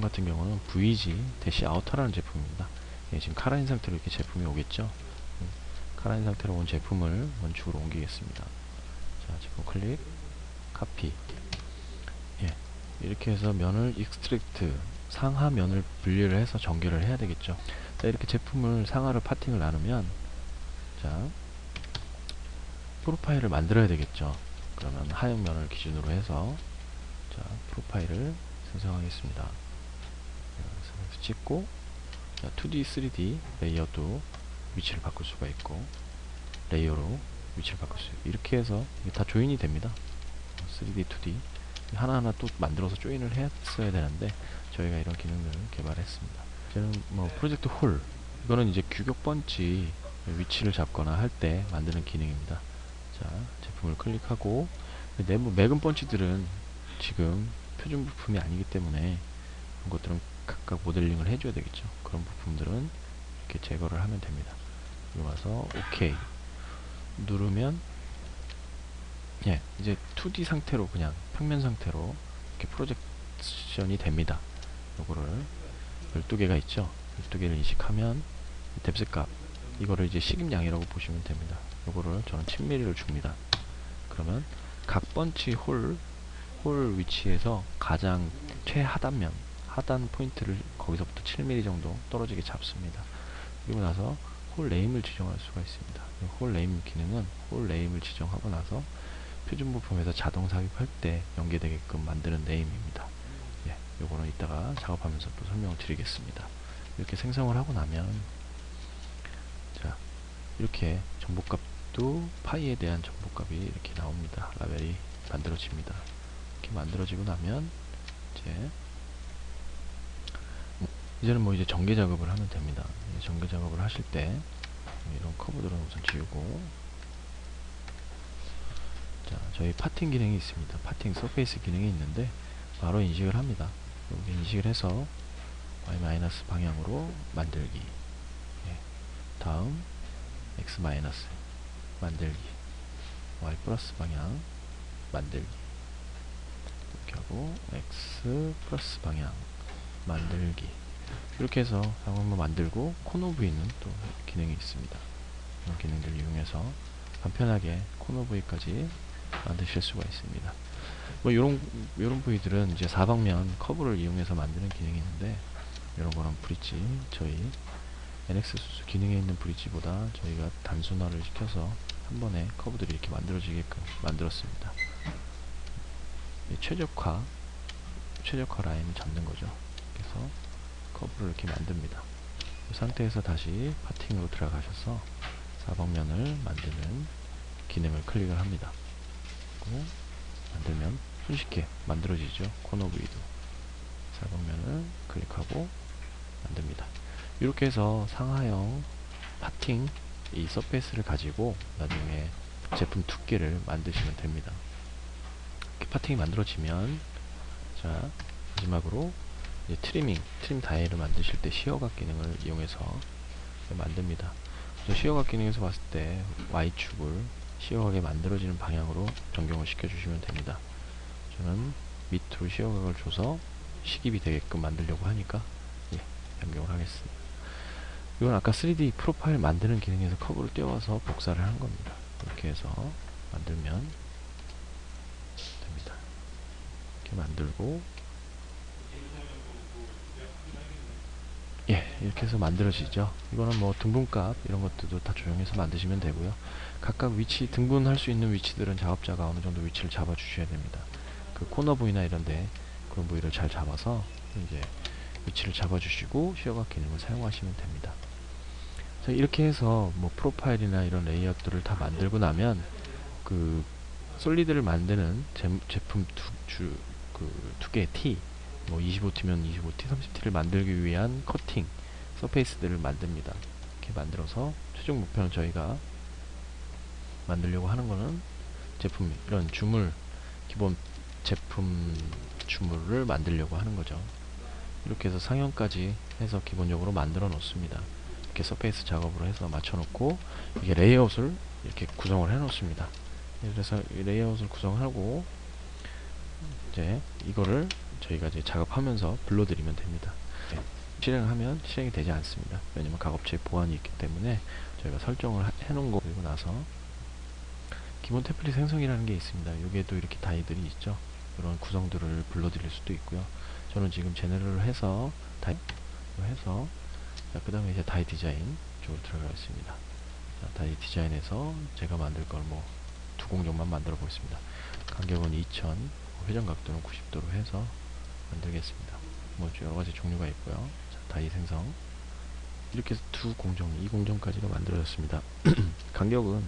같은 경우는 VG-아우터라는 제품입니다. 예, 지금 카라인 상태로 이렇게 제품이 오겠죠. 카라인 상태로 온 제품을 원축으로 옮기겠습니다. 자, 제품 클릭, 카피. 예, 이렇게 해서 면을 익스트랙트, 상하 면을 분리를 해서 전개를 해야 되겠죠. 자, 이렇게 제품을 상하로 파팅을 나누면, 자, 프로파일을 만들어야 되겠죠. 그러면 하얀 면을 기준으로 해서, 자, 프로파일을 생성하겠습니다. 그래서 찍고, 자, 2D, 3D 레이어도 위치를 바꿀 수가 있고, 레이어로 위치를 바꿀 수 있고, 이렇게 해서 이게 다 조인이 됩니다. 3D, 2D 하나하나 또 만들어서 조인을 했어야 되는데 저희가 이런 기능을 개발했습니다. 저는 뭐 프로젝트 홀, 이거는 이제 규격 번지 위치를 잡거나 할 때 만드는 기능입니다. 자, 제품을 클릭하고, 내부 매금 번치들은 지금 표준 부품이 아니기 때문에 그런 것들은 각각 모델링을 해줘야 되겠죠. 그런 부품들은 이렇게 제거를 하면 됩니다. 여기 와서 OK 누르면, 예, 이제 2D 상태로, 그냥 평면 상태로 이렇게 프로젝션이 됩니다. 요거를 12개가 있죠. 12개를 인식하면 뎁스 값, 이거를 이제 식임량이라고 보시면 됩니다. 요거를 저는 10mm를 줍니다. 그러면 각 번치 홀 위치에서 가장 최하단면, 하단 포인트를 거기서부터 7mm 정도 떨어지게 잡습니다. 그리고 나서 홀 네임을 지정할 수가 있습니다. 홀 네임 기능은 홀 네임을 지정하고 나서 표준 부품에서 자동 삽입할 때 연계되게끔 만드는 네임입니다. 예, 요거는 이따가 작업하면서 또 설명을 드리겠습니다. 이렇게 생성을 하고 나면, 자, 이렇게 정보값도 파이에 대한 정보값이 이렇게 나옵니다. 라벨이 만들어집니다. 이렇게 만들어지고 나면 이제는 뭐 이제 전개 작업을 하면 됩니다. 전개 작업을 하실 때 이런 커브들은 우선 지우고, 자, 저희 파팅 기능이 있습니다. 파팅 서페이스 기능이 있는데 바로 인식을 합니다. 여기 인식을 해서 y- 방향으로 만들기, 예. 다음 x- 만들기, y 플러스 방향 만들기, 이렇게 하고 x 플러스 방향 만들기, 이렇게 해서 상황을 만들고, 코너 V는 또 기능이 있습니다. 이런 기능들을 이용해서 간편하게 코너 V까지 만드실 수가 있습니다. 뭐 요런 부위들은 이제 사방면 커브를 이용해서 만드는 기능이 있는데, 이런 거는 브릿지, 저희 NX 수수 기능에 있는 브릿지보다 저희가 단순화를 시켜서 한 번에 커브들이 이렇게 만들어지게끔 만들었습니다. 최적화 라인을 잡는 거죠. 그래서 커브를 이렇게 만듭니다. 이 상태에서 다시 파팅으로 들어가셔서 사방면을 만드는 기능을 클릭을 합니다. 만들면 손쉽게 만들어지죠. 코너 부위도. 사방면을 클릭하고 만듭니다. 이렇게 해서 상하형 파팅 이 서페이스를 가지고 나중에 제품 두께를 만드시면 됩니다. 이렇게 파팅이 만들어지면, 자, 마지막으로 이제 트림 다이를 만드실 때 시어각 기능을 이용해서 만듭니다. 그래서 시어각 기능에서 봤을 때 Y축을 시어각에 만들어지는 방향으로 변경을 시켜주시면 됩니다. 저는 밑으로 시어각을 줘서 식입이 되게끔 만들려고 하니까, 예, 변경을 하겠습니다. 이건 아까 3D 프로파일 만드는 기능에서 커브를 떼어와서 복사를 한 겁니다. 이렇게 해서 만들면 됩니다. 이렇게 만들고, 예, 이렇게 해서 만들어지죠. 이거는 뭐 등분값 이런 것들도 다 조정해서 만드시면 되고요. 각각 위치, 등분할 수 있는 위치들은 작업자가 어느 정도 위치를 잡아 주셔야 됩니다. 그 코너 부위나 이런데 그런 부위를 잘 잡아서 이제 위치를 잡아 주시고 시어각 기능을 사용하시면 됩니다. 자, 이렇게 해서 뭐 프로파일이나 이런 레이아웃들을 다 만들고 나면 그 솔리드를 만드는 제품 두께 T, 뭐 25T면 25T, 30T를 만들기 위한 커팅 서페이스들을 만듭니다. 이렇게 만들어서 최종 목표는 저희가 만들려고 하는 거는 제품, 이런 주물, 기본 제품 주물을 만들려고 하는 거죠. 이렇게 해서 상형까지 해서 기본적으로 만들어 놓습니다. 이렇게 서페이스 작업으로 해서 맞춰 놓고, 이게 레이아웃을 이렇게 구성을 해 놓습니다. 그래서 이 레이아웃을 구성하고 이제 이거를 저희가 이제 작업하면서 불러드리면 됩니다. 네. 실행하면 실행이 되지 않습니다. 왜냐면 각 업체에 보안이 있기 때문에 저희가 설정을 해놓은 거 그리고 나서 기본 템플릿 생성이라는 게 있습니다. 여기에도 이렇게 다이들이 있죠. 이런 구성들을 불러드릴 수도 있고요. 저는 지금 제너럴을 해서 그 다음에 이제 다이 디자인 쪽으로 들어가겠습니다. 자, 다이 디자인에서 제가 만들 걸 뭐 두 공정만 만들어 보겠습니다. 간격은 2000, 회전 각도는 90도로 해서 만들겠습니다. 뭐 여러 가지 종류가 있고요. 자, 다이 생성. 이렇게 해서 두 공정, 이 공정까지가 만들어졌습니다. 간격은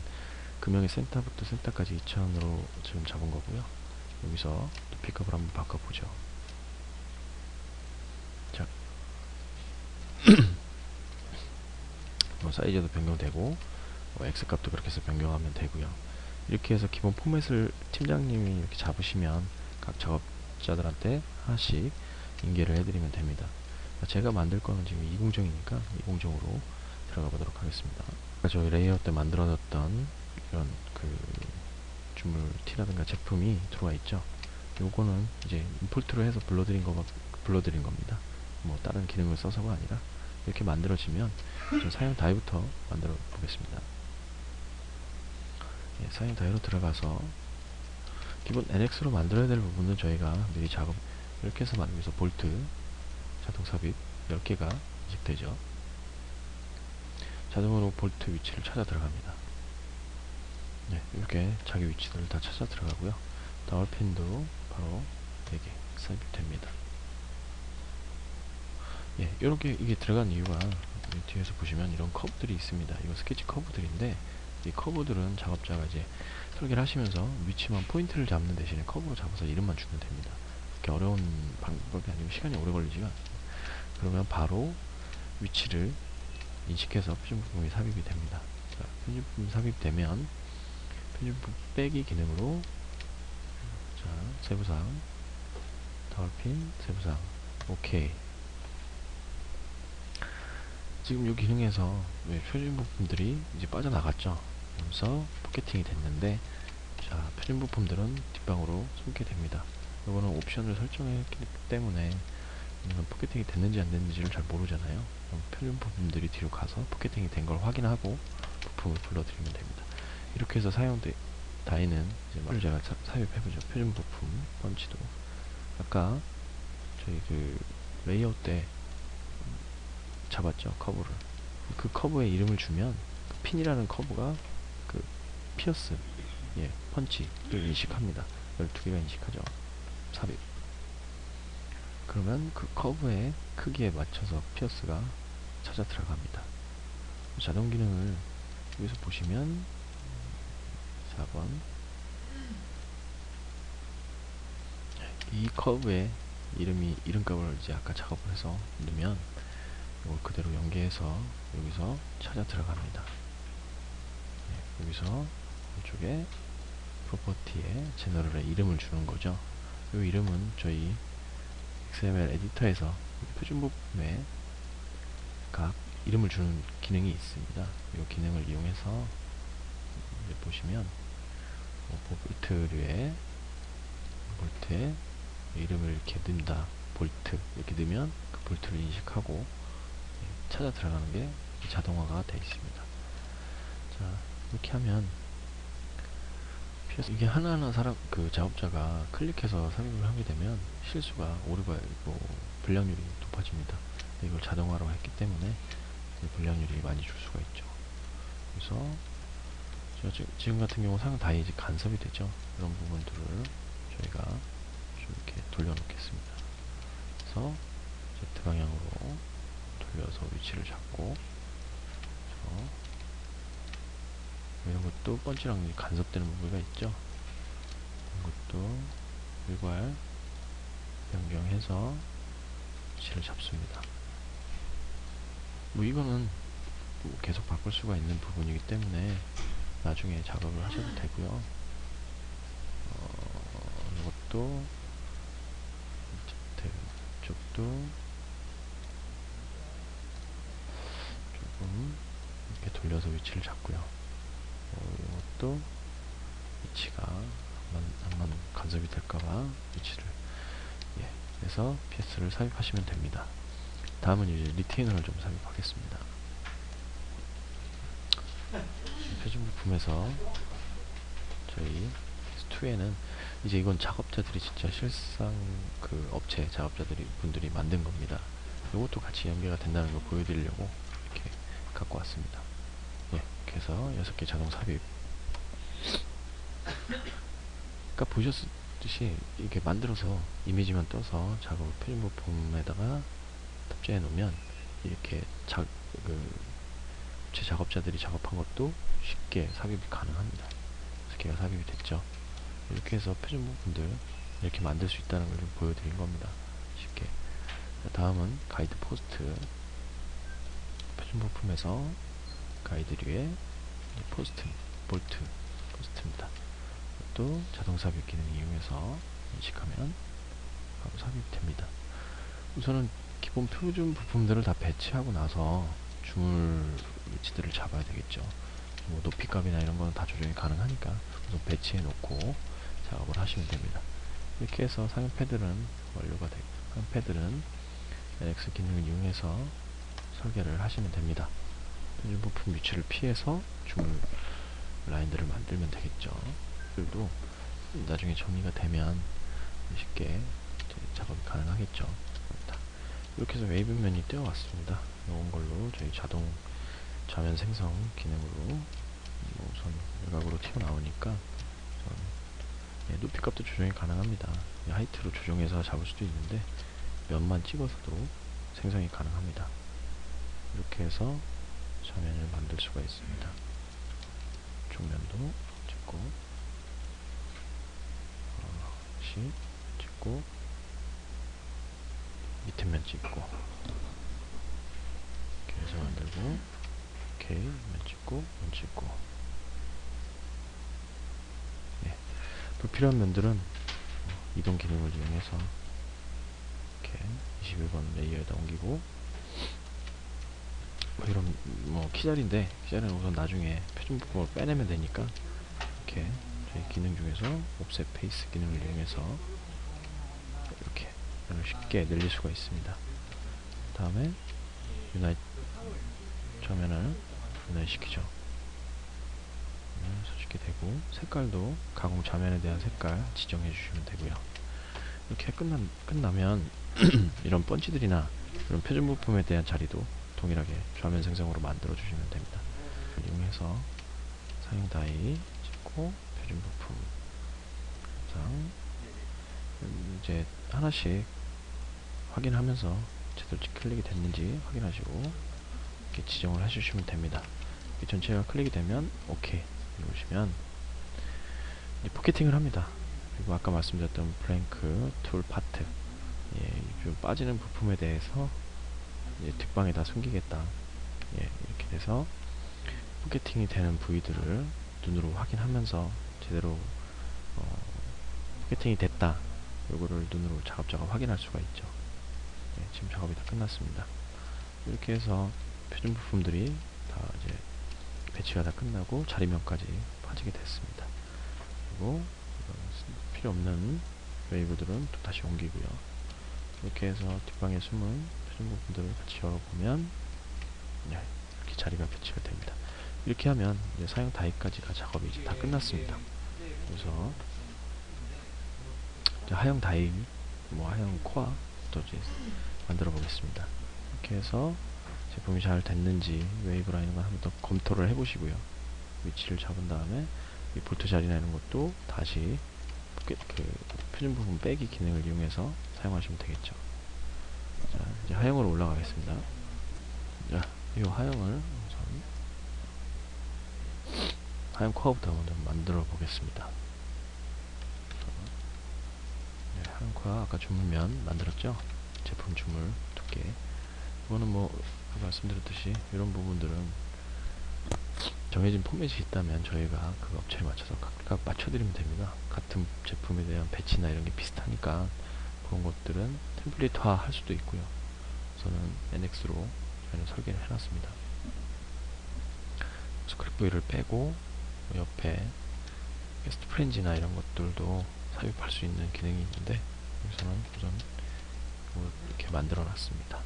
금형의 센터부터 센터까지 2000으로 지금 잡은 거고요. 여기서 또 픽업을 한번 바꿔보죠. 자, 뭐 사이즈도 변경되고 뭐 X값도 그렇게 해서 변경하면 되고요. 이렇게 해서 기본 포맷을 팀장님이 이렇게 잡으시면 각 작업자들한테 하나씩 인계를 해드리면 됩니다. 제가 만들 거는 지금 2공정이니까 2공정으로 들어가 보도록 하겠습니다. 저희 레이아웃 때 만들어졌던 이런 그 주물 티라든가 제품이 들어와 있죠. 요거는 이제 임포트로 해서 불러드린 겁니다. 뭐 다른 기능을 써서가 아니라 이렇게 만들어지면 사용 다이부터 만들어 보겠습니다. 예, 사용 다이로 들어가서 기본 NX로 만들어야 될 부분은 저희가 미리 작업 이렇게 해서 만들면서 볼트 자동 삽입 10개가 인식되죠. 자동으로 볼트 위치를 찾아 들어갑니다. 네, 이렇게 자기 위치들을 다 찾아 들어가고요. 다울핀도 바로 4개 삽입됩니다. 예, 이렇게 이게 들어간 이유가 뒤에서 보시면 이런 커브들이 있습니다. 이거 스케치 커브들인데 이 커브들은 작업자가 이제 설계를 하시면서 위치만 포인트를 잡는 대신에 커브로 잡아서 이름만 주면 됩니다. 그렇게 어려운 방법이 아니고 시간이 오래 걸리지가 않습니다. 그러면 바로 위치를 인식해서 표준 부품이 삽입이 됩니다. 자, 표준 부품이 삽입되면 표준 부품 빼기 기능으로 자, 세부사항 다울핀 세부사항 오케이. 지금 이 기능에서 표준 부품들이 이제 빠져나갔죠. 그래서 포켓팅이 됐는데 자, 표준 부품들은 뒷방으로 숨게 됩니다. 이거는 옵션을 설정했기 때문에 포켓팅이 됐는지 안 됐는지를 잘 모르잖아요. 그럼 표준 부품들이 뒤로 가서 포켓팅이 된 걸 확인하고 부품을 불러드리면 됩니다. 이렇게 해서 사용된 다이는 이제 제가 삽입해보죠. 표준 부품 펀치도 아까 저희 그 레이아웃 때 잡았죠, 커브를. 그 커브에 이름을 주면 그 핀이라는 커브가 그 피어스, 예, 펀치를 인식합니다. 12개가 인식하죠. 삽입. 그러면 그 커브의 크기에 맞춰서 피어스가 찾아 들어갑니다. 자동 기능을 여기서 보시면 4번 이 커브에 이름값을 이제 아까 작업을 해서 넣으면 이걸 그대로 연계해서 여기서 찾아 들어갑니다. 네, 여기서 이쪽에 프로퍼티에 제너럴에 이름을 주는 거죠. 이 이름은 저희 XML 에디터에서 표준 부품에 각 이름을 주는 기능이 있습니다. 이 기능을 이용해서 이제 보시면 볼트류에 볼트에 이름을 이렇게 넣는다. 볼트 이렇게 넣으면 그 볼트를 인식하고 찾아 들어가는 게 자동화가 되어 있습니다. 자, 이렇게 하면 이게 하나하나 그 작업자가 클릭해서 삽입을 하게 되면 실수가 오류가 있고 불량률이 높아집니다. 이걸 자동화로 했기 때문에 불량률이 많이 줄 수가 있죠. 그래서 지금 같은 경우 사용 다이 이제 간섭이 되죠. 이런 부분들을 저희가 좀 이렇게 돌려놓겠습니다. 그래서 Z 방향으로 돌려서 위치를 잡고 이런 것도 펀치랑 간섭되는 부분이 있죠. 이런 것도 일괄 변경해서 위치를 잡습니다. 뭐 이거는 뭐 계속 바꿀 수가 있는 부분이기 때문에 나중에 작업을 하셔도 되고요. 이것도 이쪽도 조금 이렇게 돌려서 위치를 잡고요. 이것도 위치가 한번 간섭이 될까봐 위치를 그래서 PS를 삽입하시면 됩니다. 다음은 이제 리테이너를 좀 삽입하겠습니다. 표준 부품에서 저희 PS2에는 이제 이건 작업자들이 진짜 실상 그 업체 작업자들이 분들이 만든 겁니다. 이것도 같이 연계가 된다는 걸 보여드리려고 이렇게 갖고 왔습니다. 예, 이렇게 해서 6개 자동 삽입. 아까 보셨듯이 이렇게 만들어서 이미지만 떠서 작업 표준 부품에다가 탑재해 놓으면 이렇게 제 작업자들이 작업한 것도 쉽게 삽입이 가능합니다. 6개가 삽입이 됐죠. 이렇게 해서 표준 부품들 이렇게 만들 수 있다는 걸 좀 보여드린 겁니다. 쉽게. 다음은 가이드 포스트. 표준 부품에서 가이드류에 포스트, 볼트, 포스트입니다. 또 자동 삽입 기능 이용해서 인식하면 바로 삽입이 됩니다. 우선은 기본 표준 부품들을 다 배치하고 나서 주물 위치들을 잡아야 되겠죠. 뭐 높이 값이나 이런 거는 다 조정이 가능하니까 우선 배치해 놓고 작업을 하시면 됩니다. 이렇게 해서 사용 패드는 완료가 되고, 사용 패드는 NX 기능을 이용해서 설계를 하시면 됩니다. 표준 부품 위치를 피해서 주물 라인들을 만들면 되겠죠. 들도 나중에 정리가 되면 쉽게 작업이 가능하겠죠. 이렇게 해서 웨이브면이 떼어왔습니다. 이런 걸로 저희 자동 좌면 생성 기능으로 우선 외곽으로 튀어나오니까 높이 값도 조정이 가능합니다. 하이트로 조정해서 잡을 수도 있는데 면만 찍어서도 생성이 가능합니다. 이렇게 해서 좌면을 만들 수가 있습니다. 쪽면도 찍고 찍고 밑에 면 찍고 이렇게 해서 만들고 오케이 면 찍고 면 찍고 네. 불필요한 면들은 이동 기능을 이용해서 이렇게 21번 레이어에다 옮기고 이런 키자리인데 키자리는 우선 나중에 표준 부품을 빼내면 되니까 이렇게 저희 기능 중에서 옵셋 페이스 기능을 이용해서 이렇게 쉽게 늘릴 수가 있습니다. 다음에 유나이트 좌면을 유나이트 시키죠. 쉽게 되고 색깔도 가공 좌면에 대한 색깔 지정해 주시면 되고요. 이렇게 끝나면 이런 펀치들이나 이런 표준 부품에 대한 자리도 동일하게 좌면 생성으로 만들어 주시면 됩니다. 이용해서 사용 다이 찍고 표준 부품 이제 하나씩 확인하면서 제대로 클릭이 됐는지 확인하시고 이렇게 지정을 해주시면 됩니다. 전체가 클릭이 되면 OK 누르시면 이제 포켓팅을 합니다. 그리고 아까 말씀드렸던 블랭크 툴 파트 좀 빠지는 부품에 대해서 뒷방에다 숨기겠다. 이렇게 돼서 포켓팅이 되는 부위들을 눈으로 확인하면서 제대로 포켓팅이 됐다. 요거를 눈으로 작업자가 확인할 수가 있죠. 지금 작업이 다 끝났습니다. 이렇게 해서 표준 부품들이 다 이제 배치가 다 끝나고 자리면까지 빠지게 됐습니다. 그리고 필요 없는 웨이브들은 또 다시 옮기고요. 이렇게 해서 뒷방에 숨은 표준 부품들을 같이 열어보면 이렇게 자리가 배치가 됩니다. 이렇게 하면 이제 사용 다이까지가 작업이 이제 다 끝났습니다. 그래서 이제 하형 다이, 하형 코어 또 이제 만들어 보겠습니다. 이렇게 해서 제품이 잘 됐는지 웨이브라 이런 걸 한번 더 검토를 해보시고요. 위치를 잡은 다음에 이 볼트 자리나 이런 것도 다시 그 표준 부분 빼기 기능을 이용해서 사용하시면 되겠죠. 자, 이제 하형으로 올라가겠습니다. 자, 이 하형을 우선 하형 코어부터 먼저 만들어 보겠습니다. 하형 코어 아까 주물면 만들었죠? 제품 주물 두께. 이거는 말씀드렸듯이 이런 부분들은 정해진 포맷이 있다면 저희가 그 업체에 맞춰서 각각 맞춰드리면 됩니다. 같은 제품에 대한 배치나 이런 게 비슷하니까 그런 것들은 템플릿화 할 수도 있고요. 저는 NX로 저희는 설계를 해놨습니다. 스크립트 부위를 빼고 옆에 게스트 프렌즈나 이런 것들도 삽입할 수 있는 기능이 있는데 여기서는 우선 이렇게 만들어 놨습니다.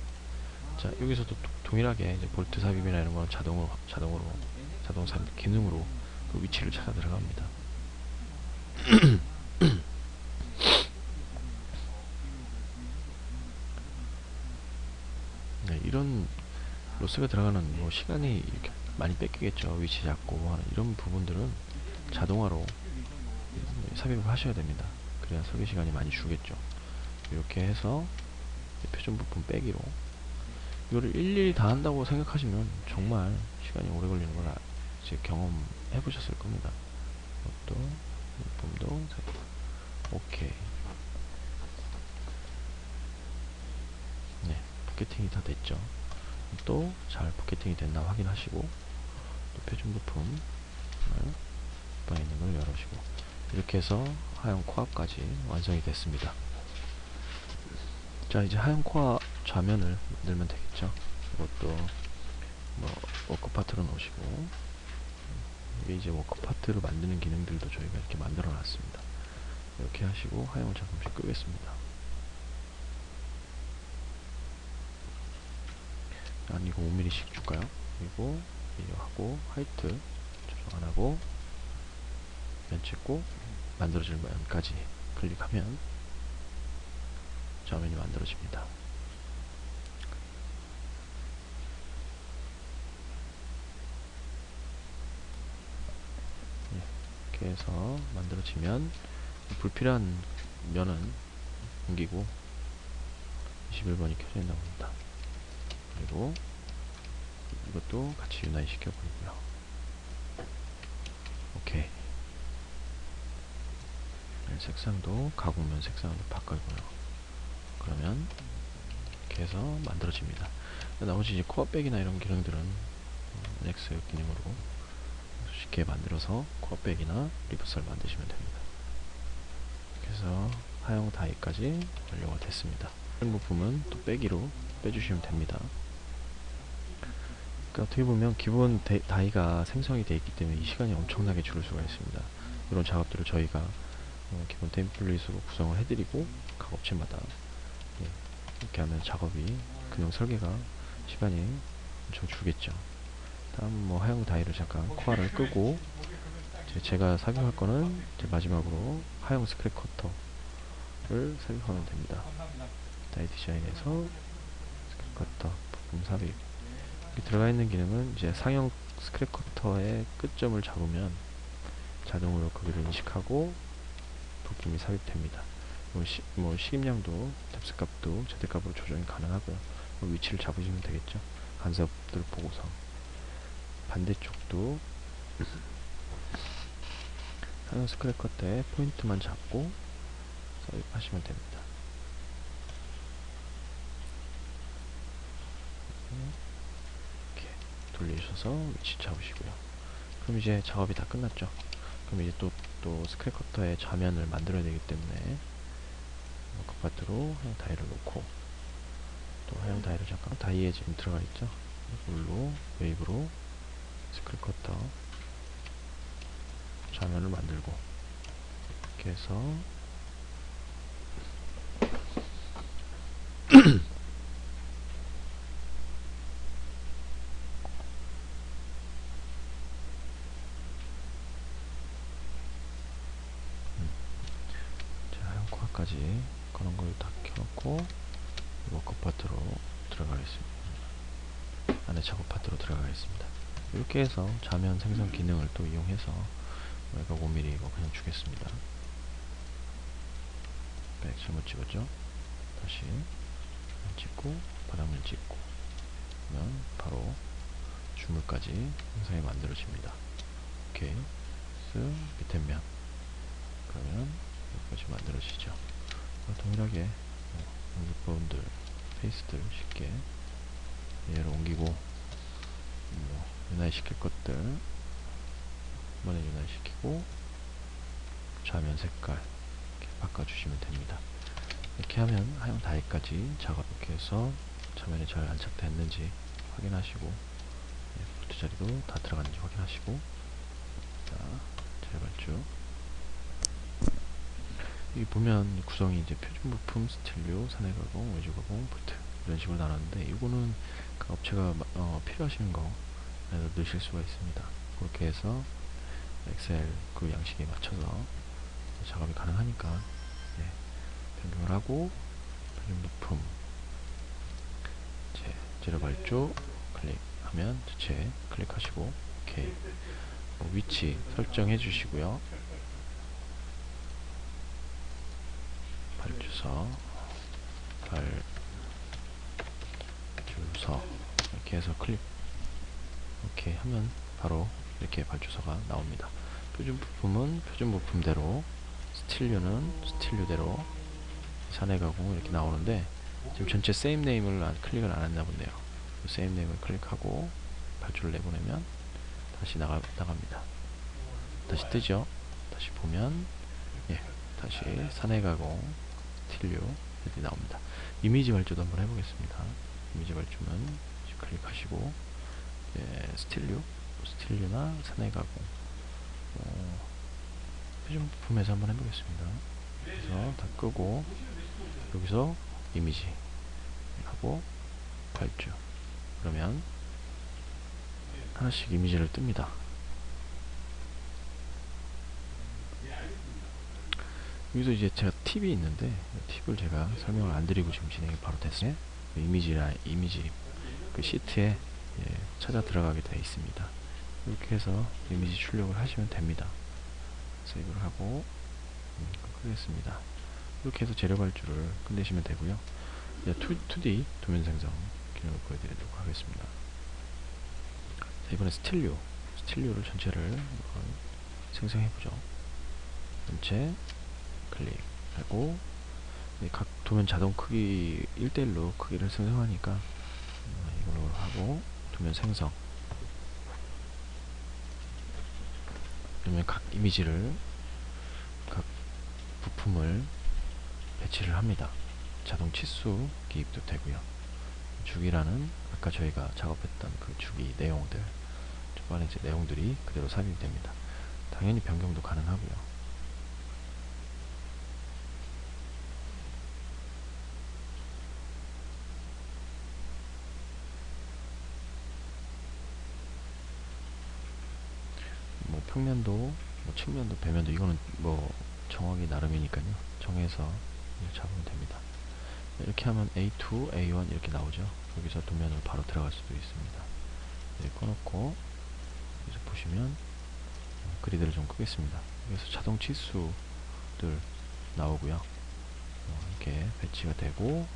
자, 여기서도 동일하게 이제 볼트 삽입이나 이런 건 자동 삽입 기능으로 그 위치를 찾아 들어갑니다. 네, 이런 로스가 들어가는 뭐 시간이 이렇게 많이 뺏기겠죠. 위치 잡고 하는 이런 부분들은 자동화로 삽입을 하셔야 됩니다. 그래야 설계 시간이 많이 주겠죠. 이렇게 해서 표준 부품 빼기로 이거를 일일이 다 한다고 생각하시면 정말 시간이 오래 걸리는 걸 이제 경험해 보셨을 겁니다. 이것도 부품도 오케이. 네, 포켓팅이 다 됐죠. 또 잘 포켓팅이 됐나 확인하시고 또 표준 부품 바이닝을 열으시고 이렇게 해서 하형 코어까지 완성이 됐습니다. 자, 이제 하형 코어 좌면을 만들면 되겠죠. 이것도 뭐 워크 파트로 놓으시고 이게 이제 워크 파트를 만드는 기능들도 저희가 이렇게 만들어 놨습니다. 이렇게 하시고 하형을 잠깐씩 끄겠습니다. 한 이거 5mm씩 줄까요? 그리고 이거 하고 하이트 조정 안 하고 면 찍고 만들어질 면까지 클릭하면 좌면이 만들어집니다. 이렇게 해서 만들어지면 불필요한 면은 옮기고 21번이 켜져 있나 봅니다. 그리고 이것도 같이 유나이 시켜버리고요. 오케이. 색상도 가공면 색상으로 바꿔고요. 그러면 이렇게 해서 만들어집니다. 나머지 이제 코어백이나 이런 기능들은 넥스 기능으로 쉽게 만들어서 코어백이나 리버스를 만드시면 됩니다. 이렇게 해서 하형 다이까지 완료가 됐습니다. 다른 부품은 또 빼기로 빼주시면 됩니다. 그러니까 어떻게 보면 기본 다이가 생성이 되어 있기 때문에 이 시간이 엄청나게 줄을 수가 있습니다. 이런 작업들을 저희가 기본 템플릿으로 구성을 해드리고 각 업체마다 이렇게 하면 작업이 근형 설계가 시간이 엄청 줄겠죠. 다음 뭐 하형 다이를 잠깐 코어를 끄고 제가 삽입할 거는 마지막으로 하형 스크랩 커터를 삽입하면 됩니다. 다이 디자인에서 스크랩 커터 부품 삽입 들어가 있는 기능은 이제 상형 스크랩 커터의 끝점을 잡으면 자동으로 거기를 인식하고 부품이 삽입됩니다. 뭐 식임량도 뎁스 값도 제대값으로 조정이 가능하고요. 위치를 잡으시면 되겠죠. 간섭들 보고서 반대쪽도 상형 스크랩 커터의 포인트만 잡고 삽입하시면 됩니다. 이렇게 돌리셔서 위치 잡으시고요. 그럼 이제 작업이 다 끝났죠. 그럼 이제 또 스크랩 커터의 좌면을 만들어야 되기 때문에 워크 파트로 하형 다이를 놓고 또 하형 다이를 잠깐 다이에 지금 들어가 있죠. 물로 웨이브로 스크랩 커터 좌면을 만들고 이렇게 해서 하형 코어까지 그런 걸 다 켜놓고 워크 파트로 들어가겠습니다. 안에 작업 파트로 들어가겠습니다. 이렇게 해서 좌면 생성 기능을 또 이용해서 외곽 5mm 이거 그냥 주겠습니다. 백 잘못 찍었죠? 다시 찍고 바닥면 찍고 그러면 바로 주물까지 생성이 만들어집니다. 오케이. 밑에 면 그러면 여기까지 만들어지죠. 동일하게 부분들 페이스들 쉽게 얘를 옮기고 유나이 시킬 것들 이번에 유나이 시키고 좌면 색깔 이렇게 바꿔주시면 됩니다. 이렇게 하면 하형 다이까지 작업 이렇게 해서 좌면에 잘 안착됐는지 확인하시고 볼트 자리도 다 들어갔는지 확인하시고 자, 잘 봤죠? 여기 보면 구성이 이제 표준 부품, 스틸류, 사내 가공, 외주 가공, 볼트 이런 식으로 나눴는데 이거는 그 업체가 필요하신 거 넣으실 수가 있습니다. 그렇게 해서 엑셀 그 양식에 맞춰서 작업이 가능하니까 변경을 하고 표준 부품 재료 발주 클릭하면 전체 클릭하시고 오케이. 위치 설정해 주시고요. 발주서 이렇게 해서 클릭 오케이 하면 바로 이렇게 발주서가 나옵니다. 표준 부품은 표준 부품대로, 스틸류는 스틸류대로, 사내 가공 이렇게 나오는데 지금 전체 세임 네임을 클릭을 안 했나 본데요. 세임 네임을 클릭하고 발주를 내보내면 다시 나갑니다. 다시 뜨죠. 다시 보면 다시 사내 가공, 스틸류 이렇게 나옵니다. 이미지 발주도 한번 해보겠습니다. 이미지 발주는 클릭하시고 스틸류나 사내 가공 표준 부품에서 한번 해보겠습니다. 그래서 다 끄고 여기서 이미지 하고 발주 그러면 하나씩 이미지를 뜹니다. 여기서 이제 제가 팁이 있는데 팁을 제가 설명을 안 드리고 지금 진행이 바로 됐어요. 이미지 그 시트에 찾아 들어가게 되어 있습니다. 이렇게 해서 이미지 출력을 하시면 됩니다. 세이브를 하고 끄겠습니다. 이렇게 해서 재료 발주를 끝내시면 되고요. 2D 도면 생성 기능을 보여드리도록 하겠습니다. 자, 이번에 스틸류를 전체를 생성해보죠. 전체 클릭하고 각 도면 자동 크기 1:1로 크기를 생성하니까 이걸로 하고 도면 생성 그러면 각 이미지를 각 부품을 배치를 합니다. 자동 치수 기입도 되고요. 주기라는 아까 저희가 작업했던 그 주기 내용들 초반에 이제 내용들이 그대로 삽입이 됩니다. 당연히 변경도 가능하고요. 뭐 평면도, 뭐 측면도, 배면도 이거는 뭐 정하기 나름이니까요. 정해서 잡으면 됩니다. 이렇게 하면 A2, A1 이렇게 나오죠. 여기서 도면으로 바로 들어갈 수도 있습니다. 꺼놓고 여기서 보시면 그리드를 좀 끄겠습니다. 여기서 자동 치수들 나오고요. 이렇게 배치가 되고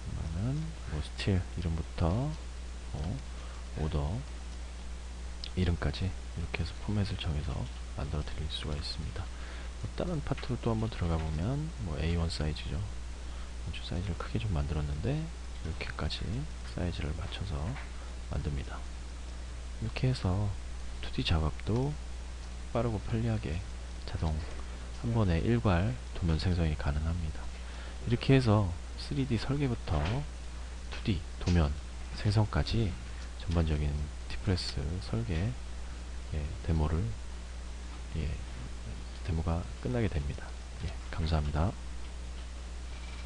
그러면은 뭐 스틸 이름부터 오더 이름까지 이렇게 해서 포맷을 정해서 만들어 드릴 수가 있습니다. 다른 파트로 또 한번 들어가 보면 뭐 A1 사이즈죠. 사이즈를 크게 좀 만들었는데 이렇게까지 사이즈를 맞춰서 만듭니다. 이렇게 해서 2D 작업도 빠르고 편리하게 자동 한 번에 일괄 도면 생성이 가능합니다. 이렇게 해서 3D 설계부터 2D 도면 생성까지 전반적인 T프레스 설계 데모가 끝나게 됩니다. 감사합니다.